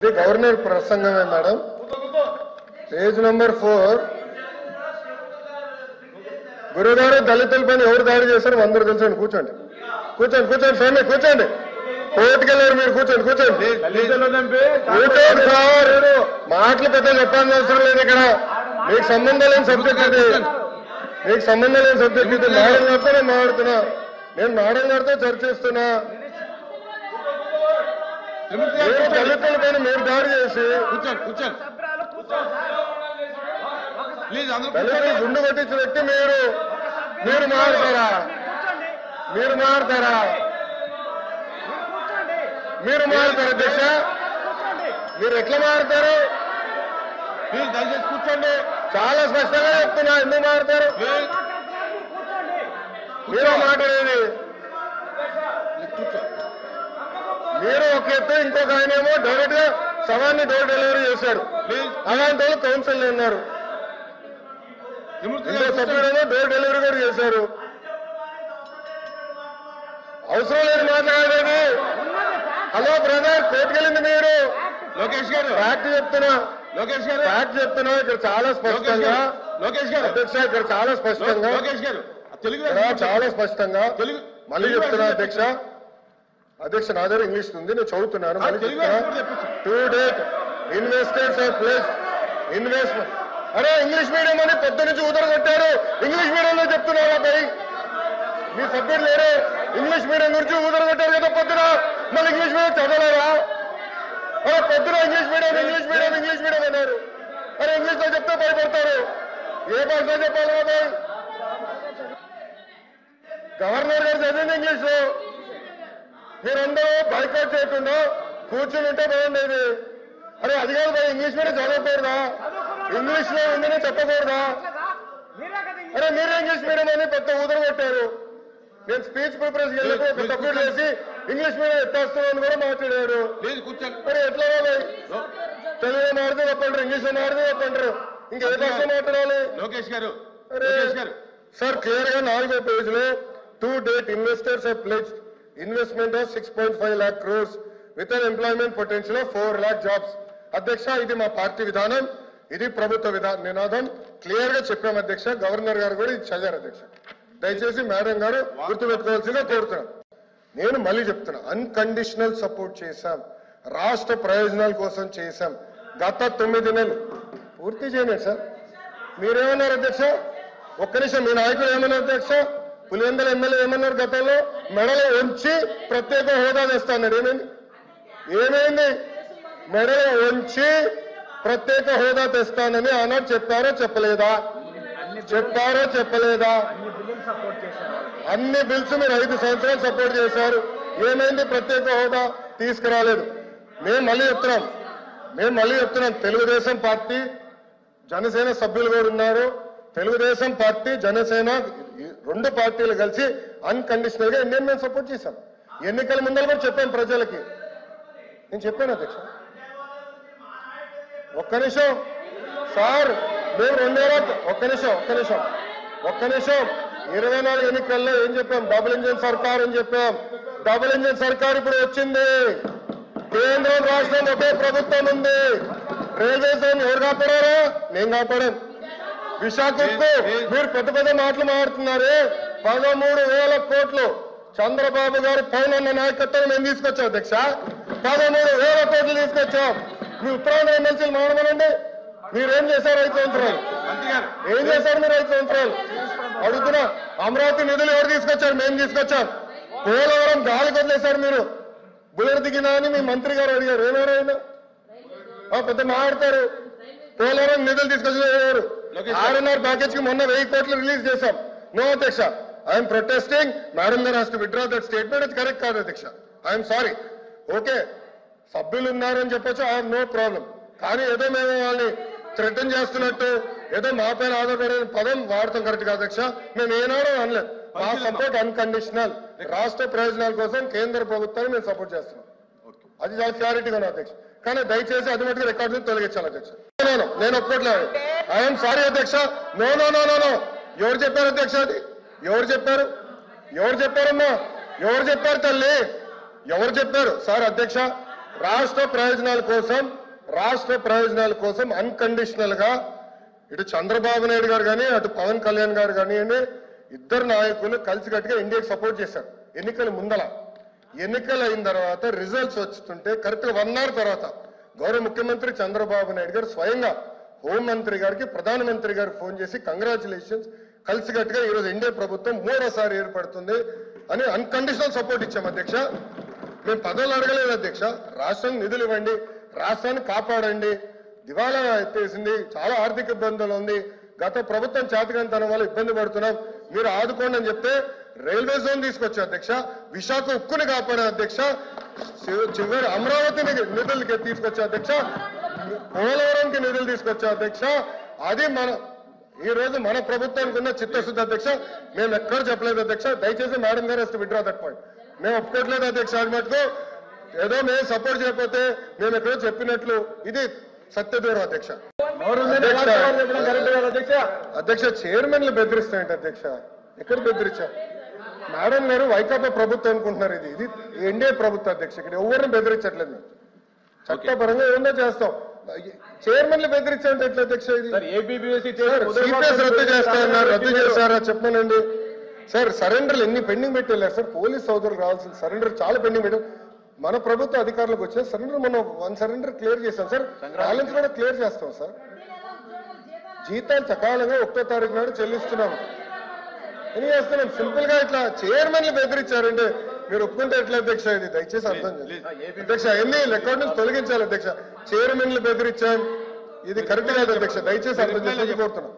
ఇది governor ప్రసంగమే madam. Page number 4. గురుగారు దళితులపైన ఎవరు దాడి చేశారు అందరూ తెలుసండి. కూర్చోండి కూర్చోండి కూర్చోండి స్వామి కూర్చోండి. కోర్టుకెళ్ళారు మీరు కూర్చోండి కూర్చోండి కూర్చోండి సార్. మాటలు పెద్ద చెప్పాల్సిన అవసరం లేదు ఇక్కడ. మీకు సంబంధం లేని సబ్జెక్ట్ ఇది. మీకు సంబంధం లేని సబ్జెక్ట్ ఇది. మేడం గారితో నేను మాట్లాడుతున్నా. నేను మేడం గారితో చర్చిస్తున్నా. దళితుల పైన మీరు దాడి చేసి దళితులు గుండు కొట్టించిన వ్యక్తి మీరు మారుతారా? మీరు మారుతారా? మీరు మారుతారు అధ్యక్ష? మీరు ఎట్లా మారుతారు? మీరు దయచేసి కూర్చోండి. చాలా స్పష్టంగా చెప్తున్నా. ఎందుకు మారుతారు? మీరు మాట్లాడేది మీరు ఒక ఎత్తు, ఇంకొక ఆయన ఏమో డైరెక్ట్ గా సవాన్ని డోర్ డెలివరీ చేశాడు. అలాంటి వాళ్ళు కౌన్సిల్ ఉన్నారు. ఇంకో సభ్యుడేమో డోర్ డెలివరీ కూడా చేశారు. అవసరం లేదు మాట్లాడేది. హలో బ్రదర్, కోర్టుకెళ్ళింది మీరు. లోకేష్ గారు ఫ్యాక్ట్ చెప్తున్నా. లోకేష్ గారు ఫ్యాక్ట్ చెప్తున్నా. ఇక్కడ చాలా స్పష్టంగా లోకేష్ గారు అధ్యక్ష, ఇక్కడ చాలా స్పష్టంగా లోకేష్ గారు చాలా స్పష్టంగా మళ్ళీ చెప్తున్నా అధ్యక్ష. అధ్యక్ష నా దగ్గర ఇంగ్లీష్ ఉంది, నేను చదువుతున్నాను. మళ్ళీ చెప్తున్నా. To date investors are place investment. అరే ఇంగ్లీష్ మీడియం అని పొద్దు నుంచి ఊదరగొట్టారు. ఇంగ్లీష్ మీడియంలో చెప్తున్నారా భయ్? మీ సభ్యులు లేరు. ఇంగ్లీష్ మీడియం గురించి ఊదరగొట్టారు కదా పొద్దున. మళ్ళీ ఇంగ్లీష్ మీడియం చదవలేరా? అరే పొద్దున English medium English medium English medium అన్నారు. అరే ఇంగ్లీష్ లో చెప్తే భయపడతారు. ఏ భాషలో చెప్పాలి కదా? గవర్నర్ గారు చదివింది ఇంగ్లీష్ లో. మీరందరూ బైకాట్ చేయకుండా కూర్చుని ఉంటే బాగుండేది. అరే అది కాదు భయ్, ఇంగ్లీష్ మీడియం చదవకూడదా? ఇంగ్లీష్ లో ఉందని చెప్పకూడదా? అరే మీరే ఇంగ్లీష్ మీడియం అని పెద్ద ఊదరు కొట్టారు. నేను స్పీచ్ ప్రిపరేషన్ వెళ్ళినప్పుడు ఒక సబ్జెక్ట్ చేసి ఇంగ్లీష్ మీడియం ఎత్తేస్తామని కూడా మాట్లాడారు. మరి ఎట్లా తెలుగులో మాడితే చెప్పంటారు, ఇంగ్లీష్ లో మాడితే చెప్పంటారు. ఇంకా ఏ భాష మాట్లాడాలి? లోకేష్ గారు సార్ క్లియర్ గా 4వ పేజీలో to date investors have pledged investment of 6.5 lakh crores with an employment potential of 4 lakh jobs. అధ్యక్ష ఇది మా పార్టీ విధానం, ఇది ప్రభుత్వ నినాదం. క్లియర్ గా చెప్పాం అధ్యక్ష. గవర్నర్ గారు కూడా ఇది చదివారు అధ్యక్ష. దయచేసి మేడం గారు గుర్తుపెట్టుకోవాల్సిందిగా కోరుతున్నాం. నేను మళ్ళీ చెప్తున్నా, అన్కండిషనల్ సపోర్ట్ చేశాం, రాష్ట్ర ప్రయోజనాల కోసం చేశాం. గత 9 నెలలు పూర్తి చేయలేదు సార్. మీరేమన్నారు అధ్యక్ష? ఒక్క నిమిషం. మీ నాయకులు ఏమన్నారు అధ్యక్ష? పులివెందుల ఎమ్మెల్యే ఏమన్నారు గతంలో? మెడలో ఉంచి ప్రత్యేక హోదా తెస్తాన్నాడు. ఏమైంది? మెడలో ఉంచి ప్రత్యేక హోదా తెస్తానని ఆనాడు చెప్పారో చెప్పలేదా? చెప్పారో చెప్పలేదా? అన్ని బిల్స్ మీరు 5 సంవత్సరాలు సపోర్ట్ చేశారు. ఏమైంది? ప్రత్యేక హోదా తీసుకురాలేదు. మేము మళ్ళీ చెప్తున్నాం తెలుగుదేశం పార్టీ జనసేన సభ్యులు కూడా ఉన్నారు. తెలుగుదేశం పార్టీ జనసేన 2 పార్టీలు కలిసి అన్కండిషనల్ గా ఇండియన్ మేము సపోర్ట్ చేశాం. ఎన్నికల ముందర కూడా చెప్పాను ప్రజలకి. నేను చెప్పాను అధ్యక్ష. ఒక్క నిమిషం సార్. మేము 24 ఎన్నికల్లో ఏం చెప్పాం? డబుల్ ఇంజిన్ సర్కార్ అని చెప్పాం. డబుల్ ఇంజిన్ సర్కార్ ఇప్పుడు వచ్చింది. కేంద్రం రాష్ట్రం ఒకే ప్రభుత్వం ఉంది. రైల్వే జోన్ ఎవరు కాపాడారా? నేను కాపాడాను. విశాఖకు మీరు పెద్ద పెద్ద మాటలు మాట్లాడుతున్నారే. 13,000 కోట్లు చంద్రబాబు గారు పైన నాయకత్వం మేము తీసుకొచ్చాం అధ్యక్ష. 13,000 కోట్లు తీసుకొచ్చాం. మీ ఉత్తరాంధ్ర ఎమ్మెల్సీలు మాట్లాడమనండి. మీరేం చేశారు 5 సంవత్సరాలు? ఏం చేశారు మీరు 5 సంవత్సరాలు? అడుగుతున్నా. అమరావతి నిధులు ఎవరు తీసుకొచ్చారు? మేము తీసుకొచ్చాం. పోలవరం గాలి వదిలేశారు మీరు. బుల్లెట్ దిగినా అని మీ మంత్రి గారు అడిగారు. ఏమారు అయినా పెద్ద మాట్లాడతారు. పోలవరం నిధులు తీసుకొచ్చారు. 6.5 ప్యాకేజ్ కి మొన్న 1000 కోట్లు రిలీజ్ చేశాం. నో అధ్యక్ష, ఐఎమ్ ప్రొటెస్టింగ్. మేడం గారు has to withdraw that statement. అది కరెక్ట్ కాదు అధ్యక్ష. I'm sorry. ఓకే సభ్యులు ఉన్నారని చెప్పొచ్చు, ఐ హావ్ నో ప్రాబ్లం. కానీ ఏదో మేము వాళ్ళని థ్రెటన్ చేస్తున్నట్టు ఏదో మా పైన ఆధారపడే పదం వాడతాం కరెక్ట్ కాదు అధ్యక్ష. మేము ఏనాడో అనలేదు. మా సపోర్ట్ అన్కండిషనల్. రాష్ట్ర ప్రయోజనాల కోసం కేంద్ర ప్రభుత్వాన్ని మేము సపోర్ట్ చేస్తున్నాం. అది చాలా క్లారిటీగా ఉంది అధ్యక్ష. కానీ దయచేసి అది మటుకు రికార్డు నుంచి తొలగించాలి అధ్యక్ష. నేను ఒప్పుకోవట్లేదు. ఐఎమ్ సారీ అధ్యక్ష. No no no no no. ఎవరు చెప్పారు అధ్యక్ష? అది ఎవరు చెప్పారమ్మా? ఎవరు చెప్పారు తల్లి? ఎవరు చెప్పారు సార్? అధ్యక్ష రాష్ట్ర ప్రయోజనాల కోసం అన్కండిషనల్ గా ఇటు చంద్రబాబు నాయుడు గారు కానీ అటు పవన్ కళ్యాణ్ గారు కానివ్వండి ఇద్దరు నాయకులు కలిసికట్టుగా ఇండియాకి సపోర్ట్ చేశారు ఎన్నికల ముందల. ఎన్నికలు అయిన తర్వాత రిజల్ట్స్ వస్తుంటే కరెక్ట్ గా 1 hour తర్వాత గౌరవ ముఖ్యమంత్రి చంద్రబాబు నాయుడు గారు స్వయంగా హోంమంత్రి గారికి ప్రధానమంత్రి గారికి ఫోన్ చేసి కంగ్రాచులేషన్స్, కలిసికట్టుగా ఈరోజు ఎన్డీఏ ప్రభుత్వం 3వసారి ఏర్పడుతుంది అని అన్కండిషనల్ సపోర్ట్ ఇచ్చాం అధ్యక్ష. మేము పదవులు అడగలేదు అధ్యక్ష, రాష్ట్రానికి నిధులు ఇవ్వండి, రాష్ట్రాన్ని కాపాడండి, దివాలా ఎత్తేసింది, చాలా ఆర్థిక ఇబ్బందులు ఉంది, గత ప్రభుత్వం చేతకంతనం వల్ల ఇబ్బంది పడుతున్నాం, మీరు ఆదుకోండి అని చెప్తే రైల్వే జోన్ తీసుకొచ్చా అధ్యక్ష, విశాఖ ఉక్కుని కాపాడే అధ్యక్ష, చివరి అమరావతిని నిధులకి తీసుకొచ్చా అధ్యక్ష, పోలవరంకి నిధులు తీసుకొచ్చా అధ్యక్ష. అది ఈ రోజు మన ప్రభుత్వానికి ఉన్న చిత్తశుద్ధి అధ్యక్ష. మేము ఎక్కడ చెప్పలేదు అధ్యక్ష, దయచేసి మేడం గారు విత్డ్రా దట్ పాయింట్. మేము ఒప్పుకోవట్లేదు అధ్యక్ష, అది మటుకు ఏదో మేము సపోర్ట్ చేయకపోతే మేము ఎక్కడో చెప్పినట్లు ఇది సత్యదూరం అధ్యక్ష. అధ్యక్ష చైర్మన్లు బెదిరిస్తాయంట అధ్యక్ష, ఎక్కడ బెదిరించా? మేడం గారు వైకాపా ప్రభుత్వం అనుకుంటున్నారు, ఇది ఎన్డీఏ ప్రభుత్వం అధ్యక్ష, ఇక్కడ ఎవరిని బెదిరించట్లేదు. మేము చట్టపరంగా ఏమన్నా చేస్తాం, చైర్మన్లు బెదిరించాలంటే ఎట్లా అధ్యక్ష? సిపిఎస్ రద్దు చేస్తారన్నారు, రద్దు చేస్తారా చెప్పానండి సార్. సరెండర్లు ఎన్ని పెండింగ్ పెట్టి వెళ్ళారు సార్, పోలీస్ సోదరులు రావాల్సిన సరెండర్ చాలా పెండింగ్ పెట్టారు. మన ప్రభుత్వ అధికారులకు వచ్చిన సరెండర్ మనం 1 సరెండర్ క్లియర్ చేస్తాం సార్, బ్యాలెన్స్ కూడా క్లియర్ చేస్తాం సార్. జీతాలు సకాలంగా 1వ తారీఖు నాడు చెల్లిస్తున్నాం, ఏం చేస్తున్నాం? సింపుల్ గా ఇట్లా చైర్మన్లు బెదిరించారంటే మీరు ఒప్పుకుంటే ఎట్లా అధ్యక్ష? ఇది దయచేసి అర్థం చేయండి అధ్యక్ష, ఎన్ని లెక్కడి నుంచి తొలగించాలి అధ్యక్ష. చైర్మన్లు బెదిరించాం, ఇది కరెక్ట్ కాదు అధ్యక్ష, దయచేసి అర్థం చేసి కోరుతున్నాం.